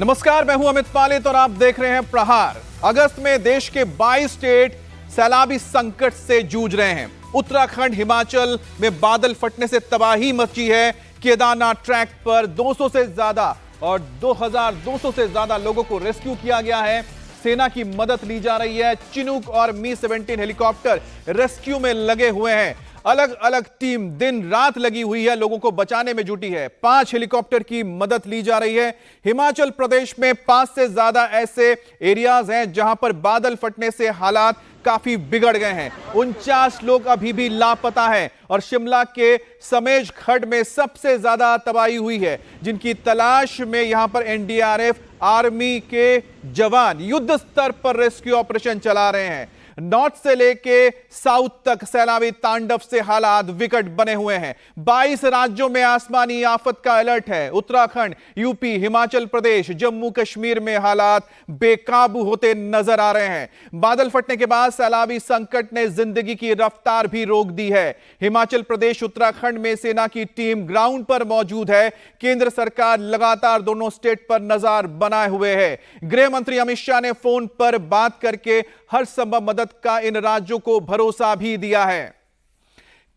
नमस्कार, मैं हूं अमित पालित और आप देख रहे हैं प्रहार। अगस्त में देश के 22 स्टेट सैलाबी संकट से जूझ रहे हैं। उत्तराखंड, हिमाचल में बादल फटने से तबाही मची है। केदारनाथ ट्रैक पर 200 से ज्यादा और 2200 से ज्यादा लोगों को रेस्क्यू किया गया है। सेना की मदद ली जा रही है। चिनूक और मी-17 हेलीकॉप्टर रेस्क्यू में लगे हुए हैं। अलग अलग टीम दिन रात लगी हुई है, लोगों को बचाने में जुटी है। 5 हेलीकॉप्टर की मदद ली जा रही है। हिमाचल प्रदेश में 5 से ज्यादा ऐसे एरियाज हैं जहां पर बादल फटने से हालात काफी बिगड़ गए हैं। 49 लोग अभी भी लापता हैं और शिमला के समेज खड्ड में सबसे ज्यादा तबाही हुई है, जिनकी तलाश में यहां पर एनडीआरएफ, आर्मी के जवान युद्ध स्तर पर रेस्क्यू ऑपरेशन चला रहे हैं। नॉर्थ से लेके साउथ तक सैलाबी तांडव से हालात विकट बने हुए हैं। 22 राज्यों में आसमानी आफत का अलर्ट है। उत्तराखंड, यूपी, हिमाचल प्रदेश, जम्मू कश्मीर में हालात बेकाबू होते नजर आ रहे हैं। बादल फटने के बाद सैलाबी संकट ने जिंदगी की रफ्तार भी रोक दी है। हिमाचल प्रदेश, उत्तराखंड में सेना की टीम ग्राउंड पर मौजूद है। केंद्र सरकार लगातार दोनों स्टेट पर नजर बनाए हुए है। गृह मंत्री अमित शाह ने फोन पर बात करके हर संभव मदद का इन राज्यों को भरोसा भी दिया है।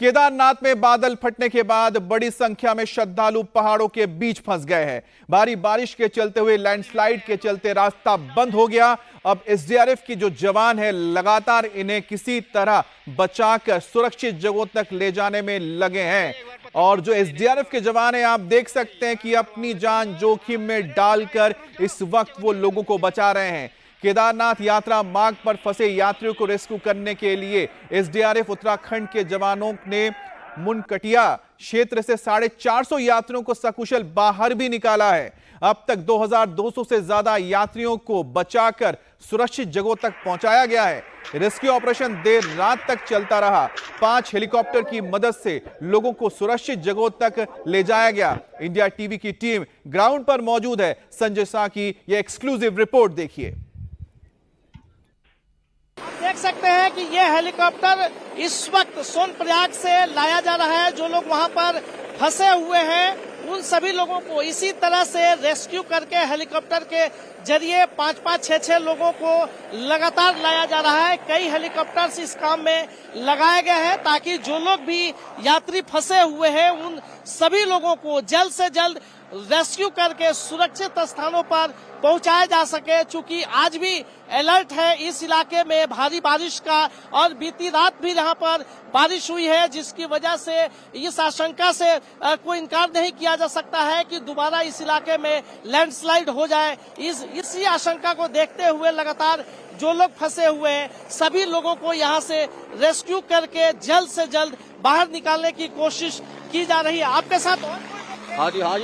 केदारनाथ में बादल फटने के बाद बड़ी संख्या में श्रद्धालु पहाड़ों के बीच फंस गए हैं। भारी बारिश के चलते हुए लैंडस्लाइड के चलते रास्ता बंद हो गया। अब एसडीआरएफ की जो जवान है लगातार इन्हें किसी तरह बचाकर सुरक्षित जगहों तक ले जाने में लगे हैं। और जो एसडीआरएफ के जवान हैं, आप देख सकते हैं कि अपनी जान जोखिम में डालकर इस वक्त वो लोगों को बचा रहे हैं। केदारनाथ यात्रा मार्ग पर फंसे यात्रियों को रेस्क्यू करने के लिए एसडीआरएफ उत्तराखंड के जवानों ने मुनकटिया क्षेत्र से 450 यात्रियों को सकुशल बाहर भी निकाला है। अब तक 2200 से ज्यादा यात्रियों को बचाकर सुरक्षित जगहों तक पहुंचाया गया है। रेस्क्यू ऑपरेशन देर रात तक चलता रहा। 5 हेलीकॉप्टर की मदद से लोगों को सुरक्षित जगहों तक ले जाया गया। इंडिया टीवी की टीम ग्राउंड पर मौजूद है। संजय शाह की यह एक्सक्लूसिव रिपोर्ट देखिए। देख सकते हैं कि ये हेलीकॉप्टर इस वक्त सोनप्रयाग से लाया जा रहा है। जो लोग वहां पर फंसे हुए हैं उन सभी लोगों को इसी तरह से रेस्क्यू करके हेलीकॉप्टर के जरिए 5-5, 6-6 लोगों को लगातार लाया जा रहा है। कई हेलीकॉप्टर्स इस काम में लगाए गए हैं ताकि जो लोग भी यात्री फंसे हुए हैं उन सभी लोगों को जल्द से जल्द रेस्क्यू करके सुरक्षित स्थानों पर पहुंचाया जा सके। चूंकि आज भी अलर्ट है इस इलाके में भारी बारिश का और बीती रात भी यहाँ पर बारिश हुई है, जिसकी वजह से इस आशंका से कोई इनकार नहीं किया जा सकता है कि दोबारा इस इलाके में लैंडस्लाइड हो जाए। इसी आशंका को देखते हुए लगातार जो लोग फंसे हुए हैं सभी लोगों को यहाँ से रेस्क्यू करके जल्द से जल्द बाहर निकालने की कोशिश की जा रही है। आपके साथ हाँ जी हाँ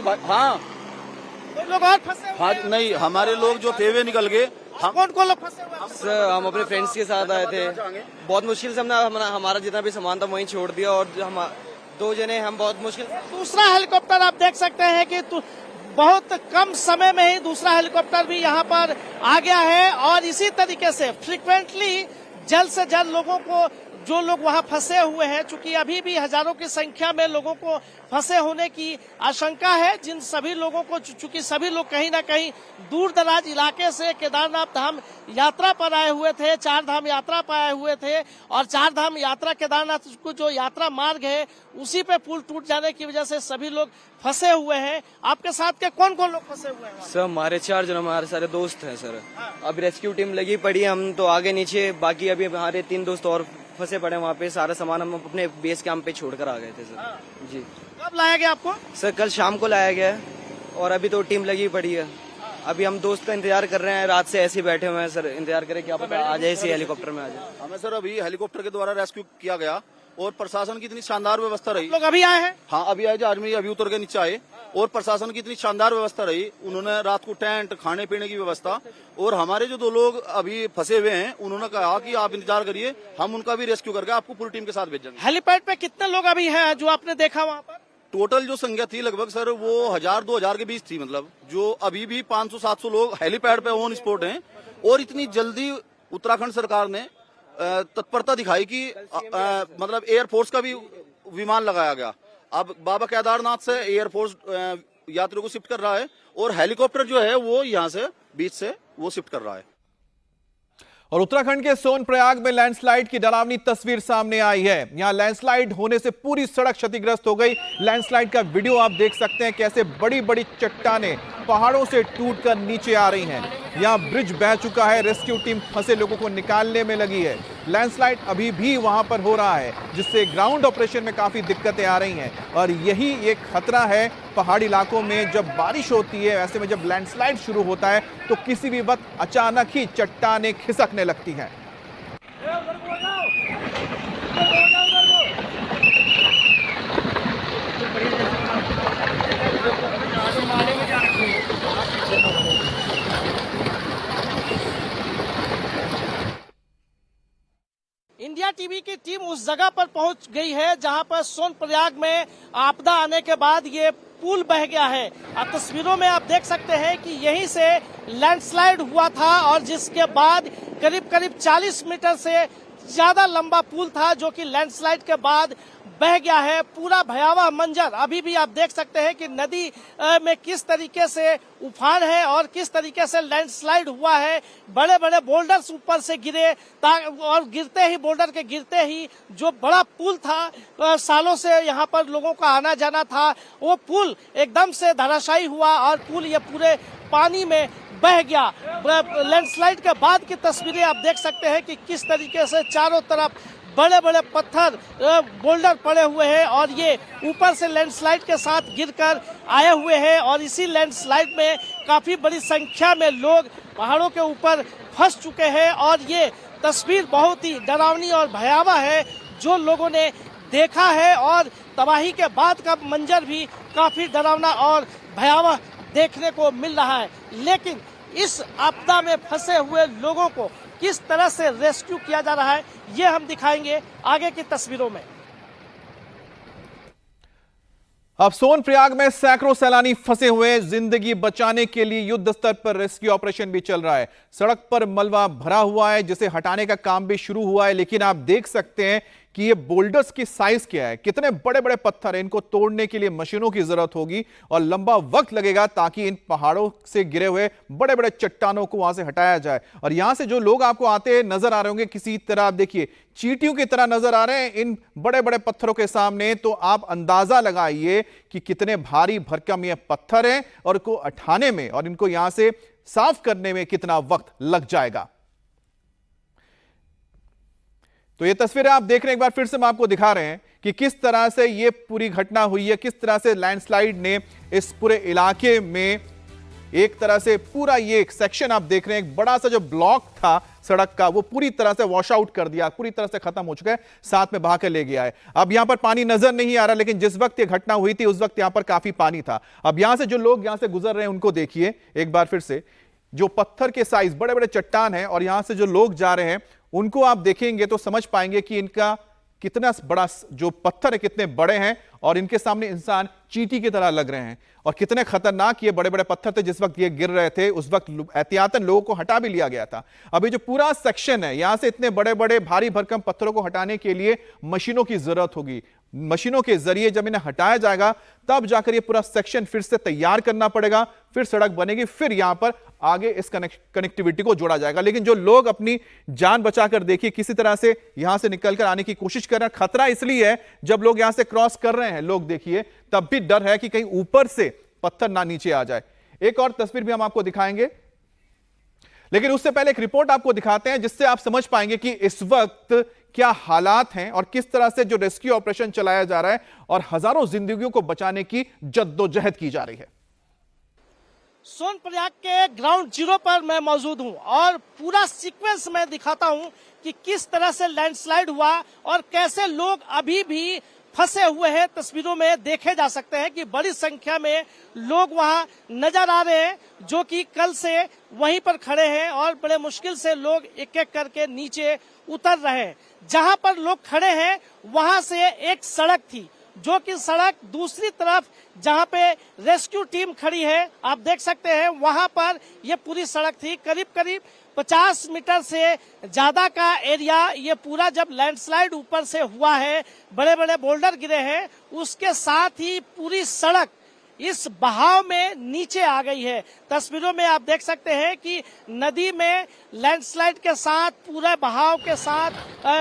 कोई लोग और फंसे हुए हाँ हैं? नहीं, हमारे लोग जो थे वे निकल गए। कौन कौन लोग फंसे हुए हैं? सर हम अपने फ्रेंड्स के साथ आए थे। बहुत मुश्किल से हमने हमारा जितना भी सामान था वहीं छोड़ दिया और हम 2 जने हम बहुत मुश्किल। दूसरा हेलीकॉप्टर आप देख सकते हैं कि बहुत कम समय में ही दूसरा हेलीकॉप्टर भी यहाँ पर आ गया है और इसी तरीके से फ्रीक्वेंटली जल्द से जल्द लोगों को जो लोग वहां फंसे हुए हैं, चूंकि अभी भी हजारों की संख्या में लोगों को फंसे होने की आशंका है, जिन सभी लोगों को चूंकि सभी लोग कहीं ना कहीं दूर दराज इलाके से केदारनाथ धाम यात्रा पर आए हुए थे, 4 धाम यात्रा पर आए हुए थे और 4 धाम यात्रा केदारनाथ को जो यात्रा मार्ग है उसी पे पुल टूट जाने की वजह से सभी लोग फंसे हुए हैं। आपके साथ के कौन कौन लोग फंसे हुए हैं? सर हमारे 4 जन हमारे सारे दोस्त हैं सर। अब रेस्क्यू टीम लगी पड़ी है, हम तो आगे नीचे, बाकी अभी हमारे 3 दोस्त और फंसे पड़े वहाँ पे। सारा सामान हम अपने बेस कैंप पे छोड़ कर आ गए थे सर। जी। कब लाया गया आपको? सर कल शाम को लाया गया है और अभी तो टीम लगी पड़ी है। अभी हम दोस्त का इंतजार कर रहे हैं, रात से ऐसे ही बैठे हुए हैं सर, इंतजार करें क्या पता आ जाए इसी हेलीकॉप्टर में आ जाए। हमें सर अभी हेलीकॉप्टर के द्वारा रेस्क्यू किया गया और प्रशासन की इतनी शानदार व्यवस्था रही। लोग अभी आए हैं? हाँ अभी आए, आज में अभी उतर के नीचे आए और प्रशासन की इतनी शानदार व्यवस्था रही। उन्होंने रात को टेंट, खाने पीने की व्यवस्था, और हमारे जो 2 लोग अभी फंसे हुए हैं उन्होंने कहा कि आप इंतजार करिए, हम उनका भी रेस्क्यू करके आपको पूरी टीम के साथ भेजेंगे। हेलीपैड पे कितने लोग अभी हैं जो आपने देखा वहाँ पर? टोटल जो संख्या थी लगभग सर वो 1000-2000 के बीच थी। मतलब जो अभी भी 500-700 लोग हेलीपैड पे ऑन स्पॉट हैं। और इतनी जल्दी उत्तराखंड सरकार ने तत्परता दिखाई कि मतलब एयरफोर्स का भी विमान लगाया गया। अब बाबा केदारनाथ से एयरफोर्स यात्रियों को शिफ्ट कर रहा है और हेलीकॉप्टर जो है वो यहाँ से बीच से वो शिफ्ट कर रहा है। और उत्तराखंड के सोनप्रयाग में लैंडस्लाइड की डरावनी तस्वीर सामने आई है। यहां लैंडस्लाइड होने से पूरी सड़क क्षतिग्रस्त हो गई। लैंडस्लाइड का वीडियो आप देख सकते हैं, कैसे बड़ी बड़ी चट्टानें पहाड़ों से टूटकर नीचे आ रही हैं। यहां ब्रिज बह चुका है, रेस्क्यू टीम फंसे लोगों को निकालने में लगी है। लैंडस्लाइड अभी भी वहां पर हो रहा है, जिससे ग्राउंड ऑपरेशन में काफी दिक्कतें आ रही हैं। और यही एक खतरा है पहाड़ी इलाकों में, जब बारिश होती है, ऐसे में जब लैंडस्लाइड शुरू होता है तो किसी भी वक्त अचानक ही चट्टानें खिसकने लगती हैं। इंडिया टीवी की टीम उस जगह पर पहुंच गई है जहां पर सोनप्रयाग में आपदा आने के बाद ये पुल बह गया है। अब तस्वीरों में आप देख सकते हैं कि यहीं से लैंडस्लाइड हुआ था और जिसके बाद करीब करीब 40 मीटर से ज्यादा लंबा पुल था जो कि लैंडस्लाइड के बाद बह गया है। पूरा भयावह मंजर अभी भी आप देख सकते हैं कि नदी में किस तरीके से उफान है और किस तरीके से लैंडस्लाइड हुआ है। बड़े बड़े बोल्डर्स ऊपर से गिरे और गिरते ही बोल्डर के गिरते ही जो बड़ा पुल था, सालों से यहाँ पर लोगों का आना जाना था, वो पुल एकदम से धराशायी हुआ और पुल ये पूरे पानी में बह गया। लैंडस्लाइड के बाद की तस्वीरें आप देख सकते हैं कि किस तरीके से चारों तरफ बड़े बड़े पत्थर बोल्डर पड़े हुए हैं और ये ऊपर से लैंडस्लाइड के साथ गिरकर आए हुए हैं। और इसी लैंडस्लाइड में काफी बड़ी संख्या में लोग पहाड़ों के ऊपर फंस चुके हैं और ये तस्वीर बहुत ही डरावनी और भयावह है जो लोगों ने देखा है। और तबाही के बाद का मंजर भी काफी डरावना और भयावह देखने को मिल रहा है। लेकिन इस आपदा में फंसे हुए लोगों को किस तरह से रेस्क्यू किया जा रहा है ये हम दिखाएंगे आगे की तस्वीरों में। अब सोनप्रयाग में सैकड़ों सैलानी फंसे हुए, जिंदगी बचाने के लिए युद्ध स्तर पर रेस्क्यू ऑपरेशन भी चल रहा है। सड़क पर मलबा भरा हुआ है जिसे हटाने का काम भी शुरू हुआ है, लेकिन आप देख सकते हैं कि ये बोल्डर्स की साइज क्या है, कितने बड़े बड़े पत्थर हैं। इनको तोड़ने के लिए मशीनों की जरूरत होगी और लंबा वक्त लगेगा ताकि इन पहाड़ों से गिरे हुए बड़े बड़े चट्टानों को वहां से हटाया जाए। और यहां से जो लोग आपको आते नजर आ रहे होंगे, किसी तरह आप देखिए चींटियों की तरह नजर आ रहे हैं इन बड़े बड़े पत्थरों के सामने, तो आप अंदाजा लगाइए कि कितने भारी भरकम ये पत्थर हैं और इनको उठाने में और इनको यहां से साफ करने में कितना वक्त लग जाएगा। तो ये तस्वीरें आप देख रहे हैं, एक बार फिर से हम आपको दिखा रहे हैं कि किस तरह से ये पूरी घटना हुई है, किस तरह से लैंडस्लाइड ने इस पूरे इलाके में एक तरह से पूरा ये एक सेक्शन आप देख रहे हैं, एक बड़ा सा जो ब्लॉक था सड़क का वो पूरी तरह से वॉश आउट कर दिया, पूरी तरह से खत्म हो चुका है, साथ में बहा के ले गया है। अब यहां पर पानी नजर नहीं आ रहा, लेकिन जिस वक्त ये घटना हुई थी उस वक्त यहां पर काफी पानी था। अब यहां से जो लोग यहां से गुजर रहे हैं उनको देखिए एक बार फिर से, जो पत्थर के साइज बड़े बड़े चट्टान है और यहां से जो लोग जा रहे हैं उनको आप देखेंगे तो समझ पाएंगे कि इनका कितना बड़ा जो पत्थर है कितने बड़े हैं और इनके सामने इंसान चींटी की तरह लग रहे हैं। और कितने खतरनाक ये बड़े बड़े पत्थर थे, जिस वक्त ये गिर रहे थे उस वक्त एहतियातन लोगों को हटा भी लिया गया था। अभी जो पूरा सेक्शन है यहां से इतने बड़े बड़े भारी भरकम पत्थरों को हटाने के लिए मशीनों की जरूरत होगी। मशीनों के जरिए जब इन्हें हटाया जाएगा तब जाकर ये पूरा सेक्शन फिर से तैयार करना पड़ेगा, फिर सड़क बनेगी, फिर यहां पर आगे इस कनेक्टिविटी को जोड़ा जाएगा। लेकिन जो लोग अपनी जान बचाकर देखिए किसी तरह से यहां से निकलकर आने की कोशिश कर रहे हैं। खतरा इसलिए है जब लोग यहां से क्रॉस कर रहे हैं, लोग देखिए तब भी डर है कि कहीं ऊपर से पत्थर ना नीचे आ जाए। एक और तस्वीर भी हम आपको दिखाएंगे, लेकिन उससे पहले एक रिपोर्ट आपको दिखाते हैं जिससे आप समझ पाएंगे कि इस वक्त क्या हालात हैं और किस तरह से जो रेस्क्यू ऑपरेशन चलाया जा रहा है और हजारों जिंदगियों को बचाने की जद्दोजहद की जा रही है। सोनप्रयाग के ग्राउंड जीरो पर मैं मौजूद हूं और पूरा सीक्वेंस मैं दिखाता हूं कि किस तरह से लैंडस्लाइड हुआ और कैसे लोग अभी भी फंसे हुए हैं। तस्वीरों में देखे जा सकते हैं कि बड़ी संख्या में लोग वहां नजर आ रहे हैं जो कि कल से वहीं पर खड़े हैं और बड़े मुश्किल से लोग एक एक करके नीचे उतर रहे हैं। जहां पर लोग खड़े हैं वहां से एक सड़क थी जो कि सड़क दूसरी तरफ जहां पे रेस्क्यू टीम खड़ी है आप देख सकते हैं, वहां पर यह पूरी सड़क थी। करीब करीब 50 मीटर से ज्यादा का एरिया ये पूरा जब लैंडस्लाइड ऊपर से हुआ है, बड़े बड़े बोल्डर गिरे हैं, उसके साथ ही पूरी सड़क इस बहाव में नीचे आ गई है। तस्वीरों में आप देख सकते हैं कि नदी में लैंडस्लाइड के साथ पूरे बहाव के साथ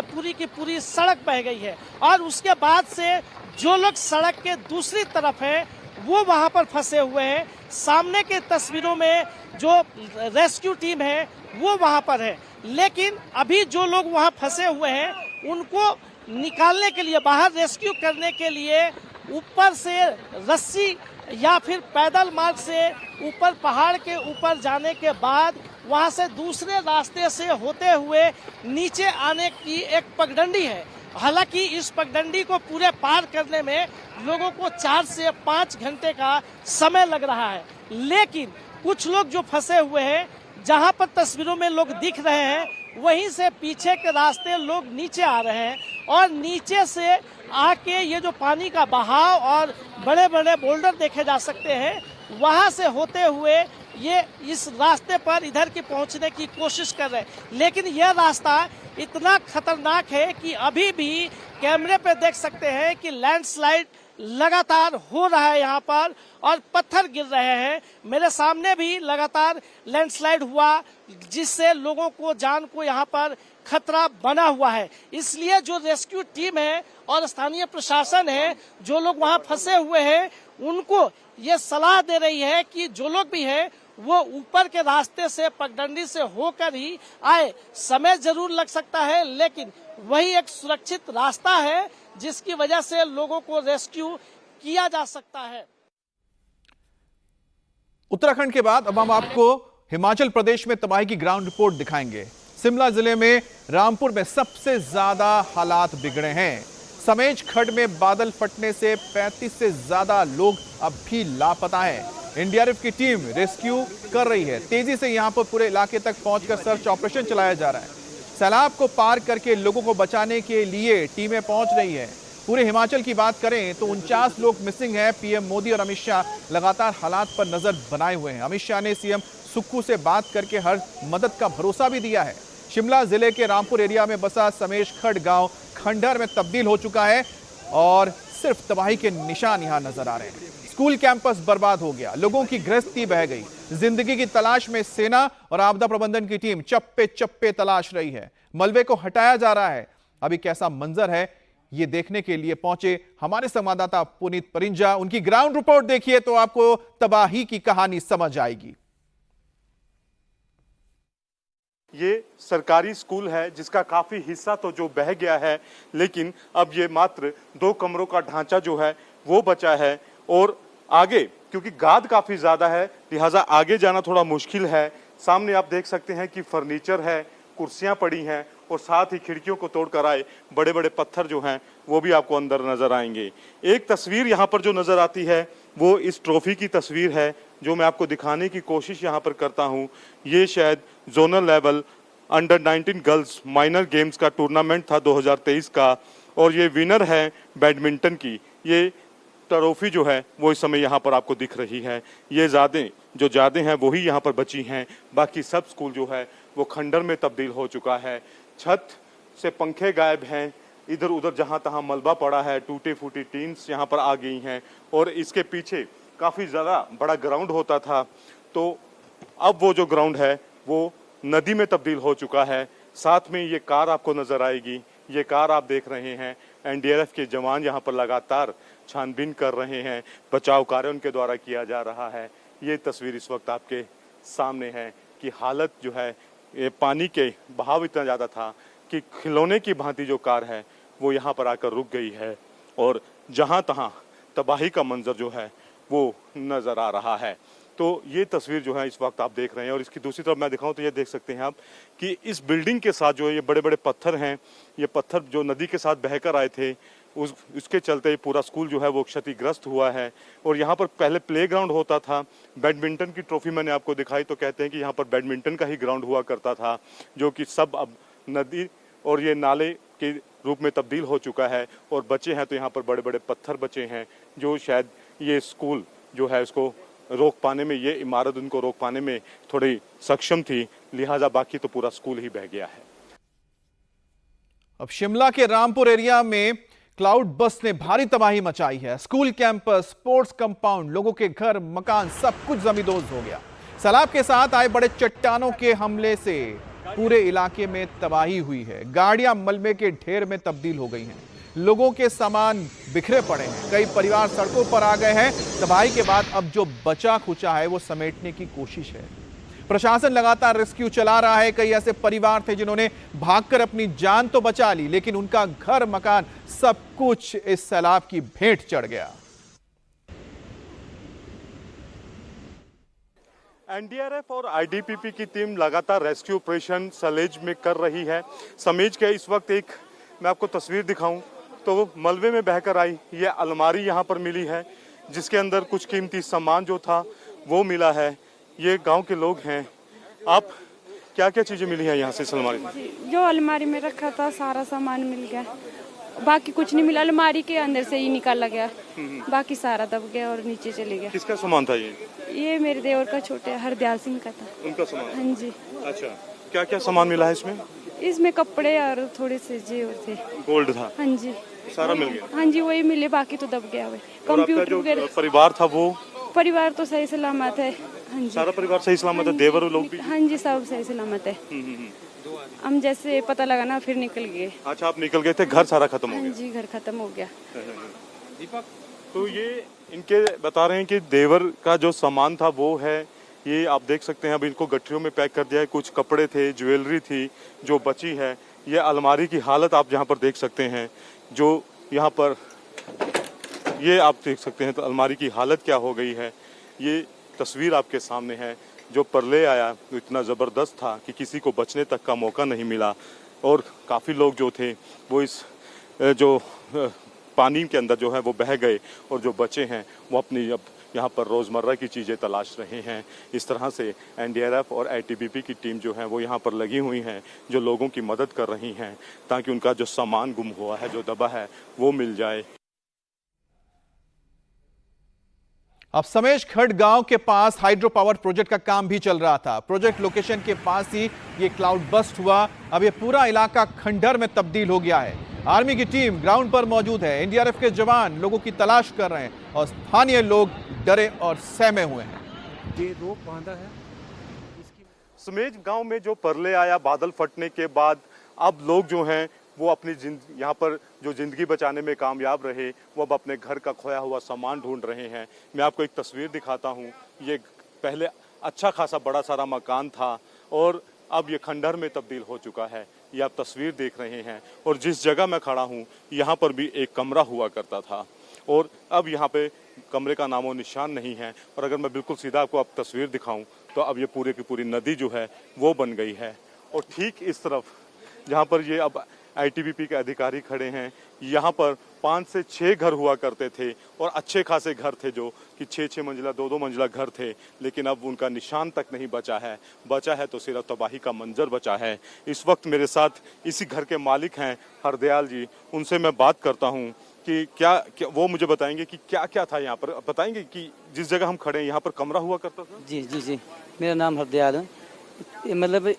पूरी की पूरी सड़क बह गई है और उसके बाद से जो लोग सड़क के दूसरी तरफ है वो वहां पर फंसे हुए हैं। सामने के तस्वीरों में जो रेस्क्यू टीम है वो वहां पर है, लेकिन अभी जो लोग वहां फंसे हुए हैं उनको निकालने के लिए, बाहर रेस्क्यू करने के लिए ऊपर से रस्सी या फिर पैदल मार्ग से ऊपर पहाड़ के ऊपर जाने के बाद वहां से दूसरे रास्ते से होते हुए नीचे आने की एक पगडंडी है। हालांकि इस पगडंडी को पूरे पार करने में लोगों को 4 से 5 घंटे का समय लग रहा है, लेकिन कुछ लोग जो फंसे हुए हैं, जहां पर तस्वीरों में लोग दिख रहे हैं, वहीं से पीछे के रास्ते लोग नीचे आ रहे हैं और नीचे से आके ये जो पानी का बहाव और बड़े बड़े बोल्डर देखे जा सकते हैं, वहां से होते हुए ये इस रास्ते पर इधर की पहुंचने की कोशिश कर रहे हैं। लेकिन यह रास्ता इतना खतरनाक है कि अभी भी कैमरे पे देख सकते हैं कि लैंडस्लाइड लगातार हो रहा है यहाँ पर और पत्थर गिर रहे हैं। मेरे सामने भी लगातार लैंडस्लाइड हुआ, जिससे लोगों को जान को यहाँ पर खतरा बना हुआ है। इसलिए जो रेस्क्यू टीम है और स्थानीय प्रशासन है, जो लोग वहाँ फंसे हुए हैं, उनको ये सलाह दे रही है कि जो लोग भी हैं वो ऊपर के रास्ते से, पगडंडी से होकर ही आए। समय जरूर लग सकता है, लेकिन वही एक सुरक्षित रास्ता है जिसकी वजह से लोगों को रेस्क्यू किया जा सकता है। उत्तराखंड के बाद अब हम आपको हिमाचल प्रदेश में तबाही की ग्राउंड रिपोर्ट दिखाएंगे। शिमला जिले में रामपुर में सबसे ज्यादा हालात बिगड़े हैं। समेज खड्ड में बादल फटने से 35 से ज्यादा लोग अब भी लापता हैं। एनडीआरएफ की टीम रेस्क्यू कर रही है। तेजी से यहां पर पूरे इलाके तक पहुंचकर सर्च ऑपरेशन चलाया जा रहा है। सैलाब को पार करके लोगों को बचाने के लिए टीमें पहुंच रही है। पूरे हिमाचल की बात करें तो 49 लोग मिसिंग हैं। पीएम मोदी और अमित शाह लगातार हालात पर नजर बनाए हुए हैं। अमित शाह ने सीएम सुक्खू से बात करके हर मदद का भरोसा भी दिया है। शिमला जिले के रामपुर एरिया में बसा समेश खड्ड गांव खंडहर में तब्दील हो चुका है और सिर्फ तबाही के निशान यहां नजर आ रहे हैं। स्कूल कैंपस बर्बाद हो गया, लोगों की गृहस्थी बह गई। जिंदगी की तलाश में सेना और आपदा प्रबंधन की टीम चप्पे चप्पे तलाश रही है। मलबे को हटाया जा रहा है। अभी कैसा मंजर है ये देखने के लिए पहुंचे हमारे संवाददाता पुनीत परिंजा। उनकी ग्राउंड रिपोर्ट देखिए तो आपको तबाही की कहानी समझ आएगी। ये सरकारी स्कूल है जिसका काफी हिस्सा तो जो बह गया है, लेकिन अब ये मात्र 2 कमरों का ढांचा जो है वो बचा है और आगे क्योंकि गाद काफी ज्यादा है लिहाजा आगे जाना थोड़ा मुश्किल है। सामने आप देख सकते हैं कि फर्नीचर है, कुर्सियां पड़ी हैं और साथ ही खिड़कियों को तोड़कर आए बड़े बड़े पत्थर जो हैं वो भी आपको अंदर नजर आएंगे। एक तस्वीर यहाँ पर जो नजर आती है वो इस ट्रॉफी की तस्वीर है जो मैं आपको दिखाने की कोशिश यहाँ पर करता हूँ। ये शायद zonal level under 19 girls minor games का टूर्नामेंट था 2023 का और ये विनर है बैडमिंटन की। ये ट्रॉफी जो है वो इस समय यहाँ पर आपको दिख रही है। ये ज़्यादा हैं वही यहाँ पर बची हैं, बाकी सब स्कूल जो है वो खंडर में तब्दील हो चुका है। छत से पंखे गायब हैं, इधर उधर जहाँ तहाँ मलबा पड़ा है, टूटे फूटी टीन्स यहाँ पर आ गई हैं और इसके पीछे काफ़ी ज़्यादा बड़ा ग्राउंड होता था तो अब वो जो ग्राउंड है वो नदी में तब्दील हो चुका है। साथ में ये कार आपको नज़र आएगी, ये कार आप देख रहे हैं एनडीआरएफ के जवान यहाँ पर लगातार छानबीन कर रहे हैं, बचाव कार्य उनके द्वारा किया जा रहा है। ये तस्वीर इस वक्त आपके सामने है कि हालत जो है ये पानी के बहाव इतना ज़्यादा था कि खिलौने की भांति जो कार है वो यहाँ पर आकर रुक गई है और जहाँ तहाँ तबाही का मंजर जो है वो नज़र आ रहा है। तो ये तस्वीर जो है इस वक्त आप देख रहे हैं और इसकी दूसरी तरफ मैं दिखाऊं तो ये देख सकते हैं आप कि इस बिल्डिंग के साथ जो है ये बड़े बड़े पत्थर हैं, ये पत्थर जो नदी के साथ बहकर आए थे उसके चलते पूरा स्कूल जो है वो क्षतिग्रस्त हुआ है। और यहाँ पर पहले प्लेग्राउंड होता था, बैडमिंटन की ट्रॉफी मैंने आपको दिखाई तो कहते हैं कि यहाँ पर बैडमिंटन का ही ग्राउंड हुआ करता था जो कि सब अब नदी और ये नाले के रूप में तब्दील हो चुका है और बचे हैं तो यहाँ पर बड़े बड़े पत्थर बचे हैं जो शायद ये स्कूल जो है उसको रोक पाने में, ये इमारत उनको रोक पाने में थोड़ी सक्षम थी, लिहाजा बाकी तो पूरा स्कूल ही बह गया है। अब शिमला के रामपुर एरिया में क्लाउड बस्ट ने भारी तबाही मचाई है। स्कूल कैंपस, स्पोर्ट्स कंपाउंड, लोगों के घर, मकान, सब कुछ जमींदोज हो गया। सैलाब के साथ आए बड़े चट्टानों के हमले से पूरे इलाके में तबाही हुई है। गाड़ियां मलबे के ढेर में तब्दील हो गई हैं। लोगों के सामान बिखरे पड़े हैं। कई परिवार सड़कों पर आ गए हैं। तबाही के बाद अब जो बचा खुचा है वो समेटने की कोशिश है। प्रशासन लगातार रेस्क्यू चला रहा है। कई ऐसे परिवार थे जिन्होंने भागकर अपनी जान तो बचा ली, लेकिन उनका घर, मकान, सब कुछ इस सैलाब की भेंट चढ़ गया। एनडीआरएफ और आईटीबीपी की टीम लगातार रेस्क्यू ऑपरेशन सलेज में कर रही है। समेज के इस वक्त एक मैं आपको तस्वीर दिखाऊं तो मलबे में बहकर आई ये अलमारी यहां पर मिली है, जिसके अंदर कुछ कीमती सामान जो था वो मिला है। ये गांव के लोग हैं। आप क्या क्या चीजें मिली हैं यहाँ से इस अलमारी में? जो अलमारी में रखा था सारा सामान मिल गया, बाकी कुछ नहीं मिला। अलमारी के अंदर से ही निकाला गया, बाकी सारा दब गया और नीचे चले गया। किसका सामान था ये मेरे देवर का छोटे हरदयाल सिंह का था। उनका सामान? हाँ जी। अच्छा, क्या क्या सामान मिला है इसमें? इसमें कपड़े और थोड़े से जेवर थे। गोल्ड था? हाँ जी, सारा मिल गया? हाँ जी, वही मिले, बाकी तो दब गया। कंप्यूटर वगैरह? परिवार था वो? परिवार तो सही सलामत है। हाँ जी, सारा परिवार सही सलामत है? देवर लोग भी? हाँ जी, सब सही सलामत है। हम जैसे पता लगा ना फिर निकल गए। अच्छा, आप निकल गए थे, घर सारा खत्म हो हाँ गया? जी, घर खत्म हो गया। तो ये इनके बता रहे हैं कि देवर का जो सामान था वो है, ये आप देख सकते हैं। अब इनको गठरियों में पैक कर दिया है। कुछ कपड़े थे, ज्वेलरी थी जो बची है। ये अलमारी की हालत आप यहाँ पर देख सकते हैं। जो यहाँ पर ये आप देख सकते हैं तो अलमारी की हालत क्या हो गई है। ये तस्वीर आपके सामने है। जो प्रलय आया तो इतना ज़बरदस्त था कि किसी को बचने तक का मौका नहीं मिला और काफ़ी लोग जो थे वो इस जो पानी के अंदर जो है वो बह गए और जो बचे हैं वो अपनी अब यहाँ पर रोज़मर्रा की चीज़ें तलाश रहे हैं। इस तरह से एनडीआरएफ और आईटीबीपी की टीम जो है वो यहाँ पर लगी हुई हैं, जो लोगों की मदद कर रही हैं ताकि उनका जो सामान गुम हुआ है, जो दबा है, वो मिल जाए। अब समेश खड़ गांव के पास हाइड्रो पावर प्रोजेक्ट का काम भी चल रहा था। प्रोजेक्ट लोकेशन के पास ही ये क्लाउड बस्ट हुआ। अब ये पूरा इलाका खंडहर में तब्दील हो गया है। आर्मी की टीम ग्राउंड पर मौजूद है। एनडीआरएफ के जवान लोगों की तलाश कर रहे हैं और स्थानीय लोग डरे और सहमे हुए हैं। ये रोक बांधा है। समेज गांव में जो प्रलय आया बादल फटने के बाद, अब लोग जो हैं वो अपनी यहाँ पर जो जिंदगी बचाने में कामयाब रहे, वो अब अपने घर का खोया हुआ सामान ढूंढ रहे हैं। मैं आपको एक तस्वीर दिखाता हूँ। ये पहले अच्छा खासा बड़ा सारा मकान था और अब ये खंडहर में तब्दील हो चुका है। ये आप तस्वीर देख रहे हैं और जिस जगह मैं खड़ा हूँ यहाँ पर भी एक कमरा हुआ करता था और अब यहाँ पे कमरे का नामो निशान नहीं है। और अगर मैं बिल्कुल सीधा आपको अब तस्वीर दिखाऊं तो अब ये पूरे की पूरी नदी जो है वो बन गई है। और ठीक इस तरफ जहाँ पर ये अब आईटीबीपी के अधिकारी खड़े हैं, यहाँ पर 5 से 6 घर हुआ करते थे और अच्छे खासे घर थे जो कि 6-6 मंजिला 2-2 मंजिला घर थे, लेकिन अब उनका निशान तक नहीं बचा है। बचा है तो सिर्फ तबाही का मंजर बचा है। इस वक्त मेरे साथ इसी घर के मालिक हैं हरदयाल जी। उनसे मैं बात करता हूँ कि क्या वो मुझे बताएंगे कि क्या क्या था यहाँ पर। बताएंगे कि जिस जगह हम खड़े हैं यहाँ पर कमरा हुआ करता था? जी जी जी, मेरा नाम हरदयाल है। मतलब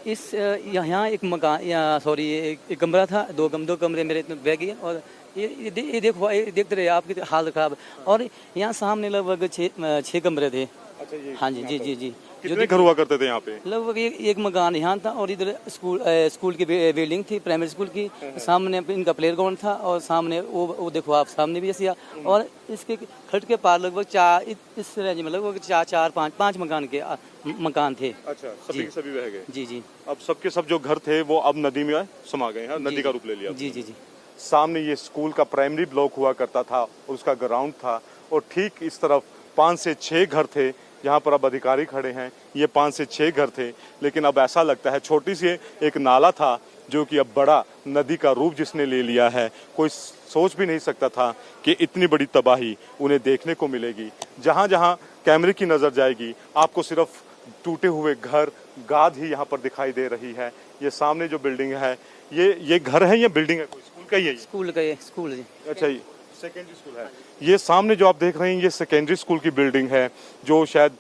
इस यहाँ एक मकान एक कमरा था। दो कमरे मेरे बह गए और ये देखते रहे आपकी हालत खराब। और यहाँ सामने लगभग 6 कमरे थे। अच्छा, ये हाँ जी जी जी जी। कितने घर हुआ करते थे यहाँ पे? लगभग एक मकान यहाँ था और इधर स्कूल की बिल्डिंग थी, प्राइमरी स्कूल की। सामने इनका प्ले ग्राउंड था और सामने वो देखो आप सामने भी ऐसी। और इसके खट के पार लगभग 4 इस रेंज में लगभग 4-5 मकान थे। अच्छा, सभी के सभी बह गए? जी जी। अब सबके सब जो घर थे वो अब नदी में समा गए हैं, नदी का रूप ले लिया। जी जी जी। सामने ये स्कूल का प्राइमरी ब्लॉक हुआ करता था और उसका ग्राउंड था और ठीक इस तरफ 5 से 6 घर थे जहाँ पर अब अधिकारी खड़े हैं। ये 5 से 6 घर थे, लेकिन अब ऐसा लगता है छोटी सी एक नाला था जो कि अब बड़ा नदी का रूप जिसने ले लिया है। कोई सोच भी नहीं सकता था कि इतनी बड़ी तबाही उन्हें देखने को मिलेगी। जहाँ जहाँ कैमरे की नज़र जाएगी आपको सिर्फ टूटे हुए घर, गाद ही यहाँ पर दिखाई दे रही है। ये सामने जो बिल्डिंग है ये घर है या बिल्डिंग है? कोई स्कूल का ही है? स्कूल का ये स्कूल जी। अच्छा, ये सेकेंडरी स्कूल है। ये सामने जो आप देख रहे हैं ये सेकेंडरी स्कूल की बिल्डिंग है जो शायद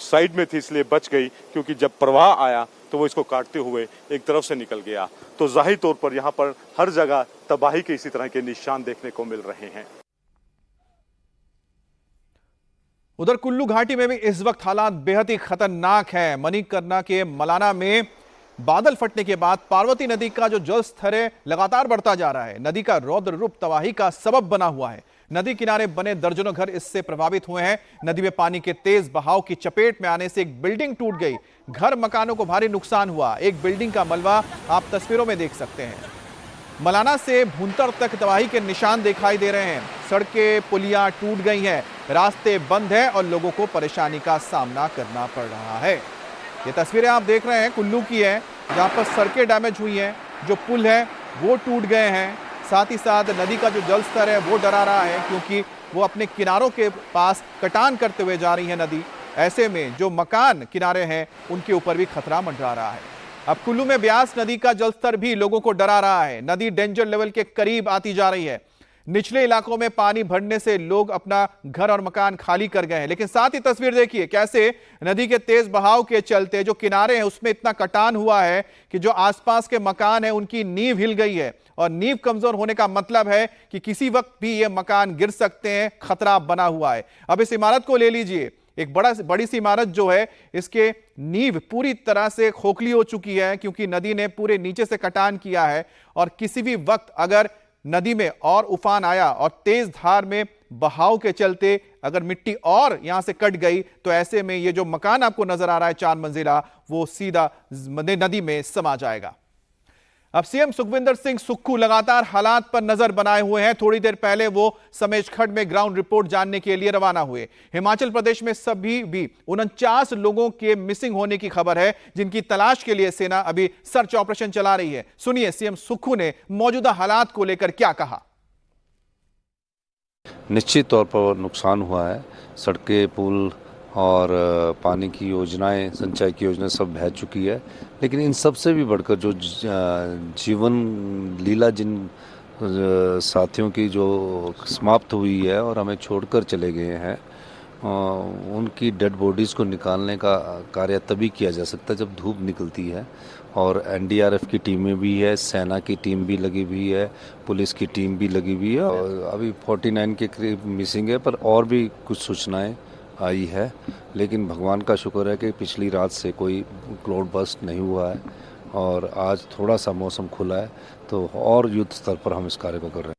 साइड में थी इसलिए बच गई, क्योंकि जब प्रवाह आया तो वो इसको काटते हुए एक तरफ से निकल गया। तो जाहिर तौर पर यहाँ पर हर जगह तबाही के इसी तरह के निशान देखने को मिल रहे हैं। उधर कुल्लू घाटी में भी इस वक्त हालात बेहद ही खतरनाक हैं। मणिकर्णिका के मलाना में बादल फटने के बाद पार्वती नदी का जो जल स्तर है लगातार बढ़ता जा रहा है। नदी का रौद्र रूप तबाही का सबब बना हुआ है। नदी किनारे बने दर्जनों घर इससे प्रभावित हुए हैं। नदी में पानी के तेज बहाव की चपेट में आने से एक बिल्डिंग टूट गई। घर मकानों को भारी नुकसान हुआ। एक बिल्डिंग का मलबा आप तस्वीरों में देख सकते हैं। मलाना से भुंतर तक तबाही के निशान दिखाई दे रहे हैं। सड़कें पुलियां टूट गई हैं, रास्ते बंद हैं और लोगों को परेशानी का सामना करना पड़ रहा है। ये तस्वीरें आप देख रहे हैं कुल्लू की है, जहां पर सड़कें डैमेज हुई हैं, जो पुल है वो टूट गए हैं। साथ ही साथ नदी का जो जल स्तर है वो डरा रहा है, क्योंकि वो अपने किनारों के पास कटान करते हुए जा रही है नदी। ऐसे में जो मकान किनारे हैं उनके ऊपर भी खतरा मंडरा रहा है। अब कुल्लू में ब्यास नदी का जलस्तर भी लोगों को डरा रहा है। नदी डेंजर लेवल के करीब आती जा रही है। निचले इलाकों में पानी भरने से लोग अपना घर और मकान खाली कर गए हैं। लेकिन साथ ही तस्वीर देखिए कैसे नदी के तेज बहाव के चलते जो किनारे हैं उसमें इतना कटान हुआ है कि जो आसपास के मकान हैं उनकी नींव हिल गई है। और नींव कमजोर होने का मतलब है कि किसी वक्त भी ये मकान गिर सकते हैं, खतरा बना हुआ है। अब इस इमारत को ले लीजिए, एक बड़ी सी इमारत जो है इसके नींव पूरी तरह से खोखली हो चुकी है, क्योंकि नदी ने पूरे नीचे से कटान किया है। और किसी भी वक्त अगर नदी में और उफान आया और तेज धार में बहाव के चलते अगर मिट्टी और यहां से कट गई तो ऐसे में ये जो मकान आपको नजर आ रहा है 4 मंजिला, वो सीधा नदी में समा जाएगा। अब सीएम सुखविंदर सिंह सुक्खू लगातार हालात पर नजर बनाए हुए हैं। थोड़ी देर पहले वो समेजखड में ग्राउंड रिपोर्ट जानने के लिए रवाना हुए। हिमाचल प्रदेश में सभी भी 49 लोगों के मिसिंग होने की खबर है, जिनकी तलाश के लिए सेना अभी सर्च ऑपरेशन चला रही है। सुनिए सीएम सुक्खू ने मौजूदा हालात को लेकर क्या कहा। निश्चित तौर पर नुकसान हुआ है। सड़कें, पुल और पानी की योजनाएं, सिंचाई की योजनाएं सब बह चुकी है। लेकिन इन सब से भी बढ़कर जो जीवन लीला जिन साथियों की जो समाप्त हुई है और हमें छोड़कर चले गए हैं, उनकी डेड बॉडीज़ को निकालने का कार्य तभी किया जा सकता है जब धूप निकलती है। और एनडीआरएफ की टीमें भी है, सेना की टीम भी लगी हुई है, पुलिस की टीम भी लगी हुई है। और अभी 49 के करीब मिसिंग है, पर और भी कुछ सूचनाएं आई है। लेकिन भगवान का शुक्र है कि पिछली रात से कोई क्लाउड बस्ट नहीं हुआ है और आज थोड़ा सा मौसम खुला है, तो और युद्ध स्तर पर हम इस कार्य को कर रहे हैं।